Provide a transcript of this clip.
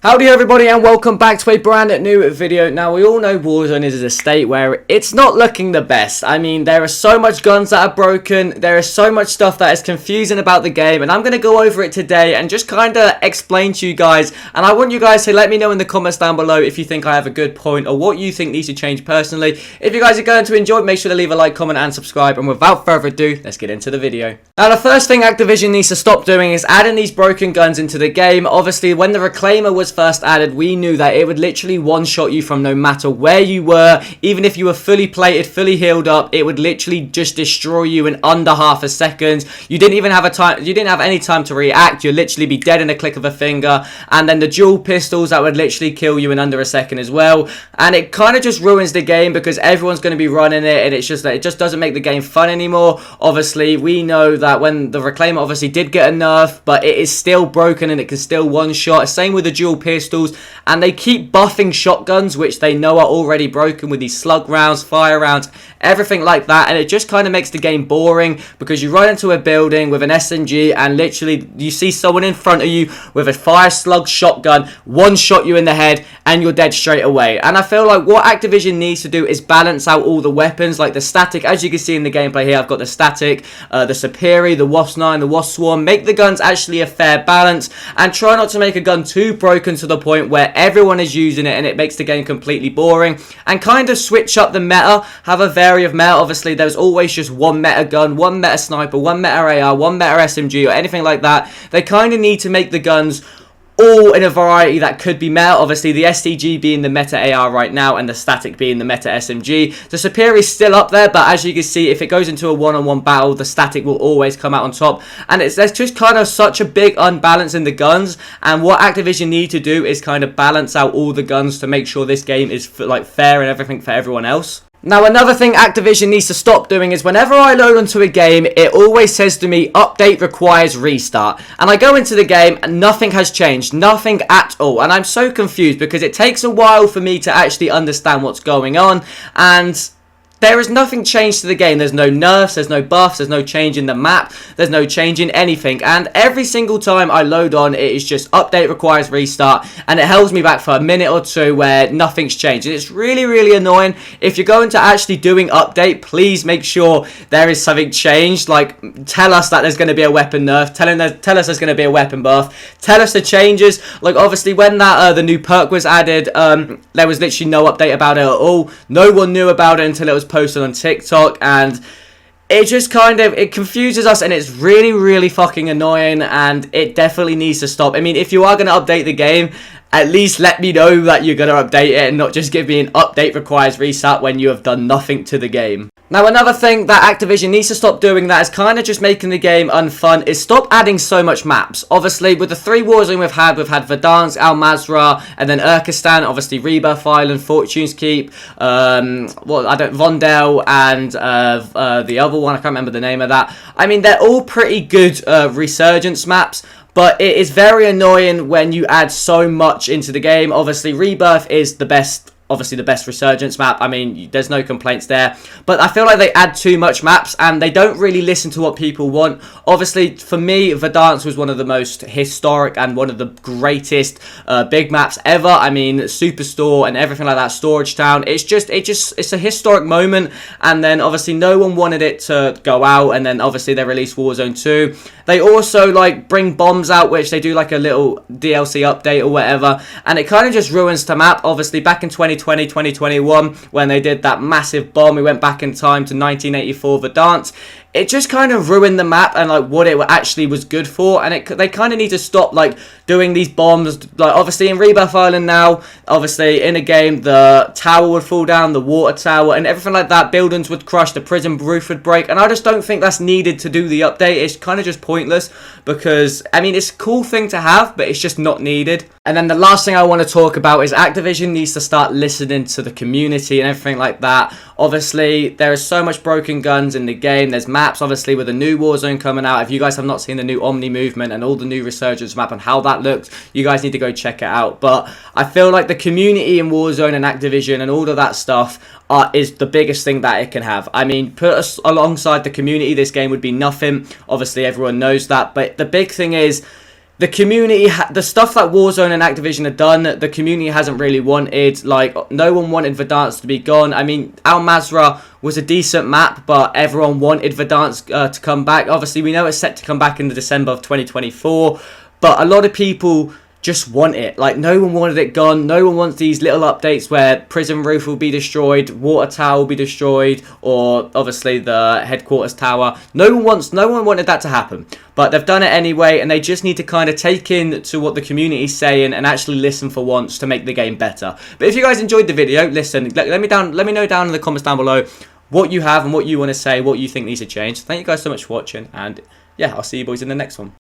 Howdy everybody and welcome back to a brand new video. Now we all know Warzone is a state where it's not looking the best. I mean, there are so much guns that are broken, there is so much stuff that is confusing about the game, and I'm going to go over it today and just kind of explain to you guys. And I want you guys to let me know in the comments down below if you think I have a good point or what you think needs to change personally. If you guys are going to enjoy it, make sure to leave a like, comment and subscribe. And without further ado, let's get into the video. Now the first thing Activision needs to stop doing is adding these broken guns into the game. Obviously when the Reclaimer was first added, we knew that it would literally one-shot you from no matter where you were. Even if you were fully plated, fully healed up, it would literally just destroy you in under half a second. You didn't even have any time to react. You'd literally be dead in a click of a finger. And then the dual pistols that would literally kill you in under a second as well. And it kind of just ruins the game because everyone's going to be running it, and it's just that it just doesn't make the game fun anymore. Obviously we know that when the Reclaimer obviously did get a nerf, but it is still broken and it can still one-shot. Same with the dual pistols. And they keep buffing shotguns, which they know are already broken, with these slug rounds, fire rounds, everything like that. And it just kind of makes the game boring because you run into a building with an SMG and literally you see someone in front of you with a fire slug shotgun, one-shot you in the head and you're dead straight away. And I feel like what Activision needs to do is balance out all the weapons, like the static. As you can see in the gameplay here, I've got the static, the Superi, the Wasp 9, the Wasp Swarm. Make the guns actually a fair balance and try not to make a gun too broken to the point where everyone is using it and it makes the game completely boring. And kind of switch up the meta, have a vary of meta. Obviously there's always just one meta gun, one meta sniper, one meta AR, one meta SMG or anything like that. They kind of need to make the guns all in a variety that could be meta. Obviously the STG being the meta AR right now and the static being the meta SMG. The Superi is still up there, but as you can see, if it goes into a one-on-one battle, the static will always come out on top. And there's just kind of such a big unbalance in the guns, and what Activision need to do is kind of balance out all the guns to make sure this game is like fair and everything for everyone else. Now another thing Activision needs to stop doing is whenever I load onto a game, it always says to me, update requires restart. And I go into the game and nothing has changed, nothing at all. And I'm so confused because it takes a while for me to actually understand what's going on. And there is nothing changed to the game. There's no nerfs, there's no buffs, there's no change in the map, there's no change in anything. And every single time I load on, it is just update requires restart, and it holds me back for a minute or two where nothing's changed. And it's really, really annoying. If you're going to actually doing update, please make sure there is something changed. Like, tell us that there's going to be a weapon nerf, tell us there's going to be a weapon buff, tell us the changes. Like, obviously, when that the new perk was added, there was literally no update about it at all. No one knew about it until it was posted on TikTok, and it just kind of, it confuses us, and it's really, really fucking annoying, and it definitely needs to stop. I mean, if you are going to update the game, at least let me know that you're going to update it and not just give me an update requires restart when you have done nothing to the game. Now another thing that Activision needs to stop doing that is kind of just making the game unfun is stop adding so much maps. Obviously with the 3 Warzone we've had Verdansk, Al Mazrah, and then Urkistan, obviously Rebirth Island, Fortune's Keep, Vondel, and the other one, I can't remember the name of that. I mean, they're all pretty good Resurgence maps. But it is very annoying when you add so much into the game. Obviously, Rebirth is the best. Obviously the best Resurgence map. I mean, there's no complaints there. But I feel like they add too much maps and they don't really listen to what people want. Obviously, for me, Verdansk was one of the most historic and one of the greatest big maps ever. I mean, Superstore and everything like that, Storage Town. It's a historic moment. And then obviously no one wanted it to go out. And then obviously they released Warzone 2. They also like bring bombs out, which they do like a little DLC update or whatever. And it kind of just ruins the map. Obviously, back in 2020, 2021, when they did that massive bomb, we went back in time to 1984 Verdansk. It just kind of ruined the map and like what it actually was good for, and they kind of need to stop like doing these bombs. Like obviously in Rebirth Island now, obviously in a game the tower would fall down, the water tower and everything like that, buildings would crush, the prison roof would break, and I just don't think that's needed to do the update. It's kind of just pointless because I mean it's a cool thing to have, but it's just not needed. And then the last thing I want to talk about is Activision needs to start listening to the community and everything like that. Obviously there is so much broken guns in the game. There's maps obviously with the new Warzone coming out. If you guys have not seen the new Omni movement and all the new Resurgence map and how that looks, you guys need to go check it out. But I feel like the community in Warzone and Activision and all of that stuff is the biggest thing that it can have. I mean, put us alongside the community, this game would be nothing. Obviously everyone knows that, but the big thing is the community, the stuff that Warzone and Activision have done, the community hasn't really wanted. Like, no one wanted Verdansk to be gone. I mean, Al Mazrah was a decent map, but everyone wanted Verdansk to come back. Obviously, we know it's set to come back in the December of 2024, but a lot of people just want it. Like, no one wanted it gone. No one wants these little updates where prison roof will be destroyed, water tower will be destroyed, or obviously the headquarters tower. No one wanted that to happen, but they've done it anyway, and they just need to kind of take in to what the community's saying and actually listen for once to make the game better. But if you guys enjoyed the video, listen, let me know down in the comments down below what you have and what you want to say, what you think needs to change. Thank you guys so much for watching, and yeah, I'll see you boys in the next one.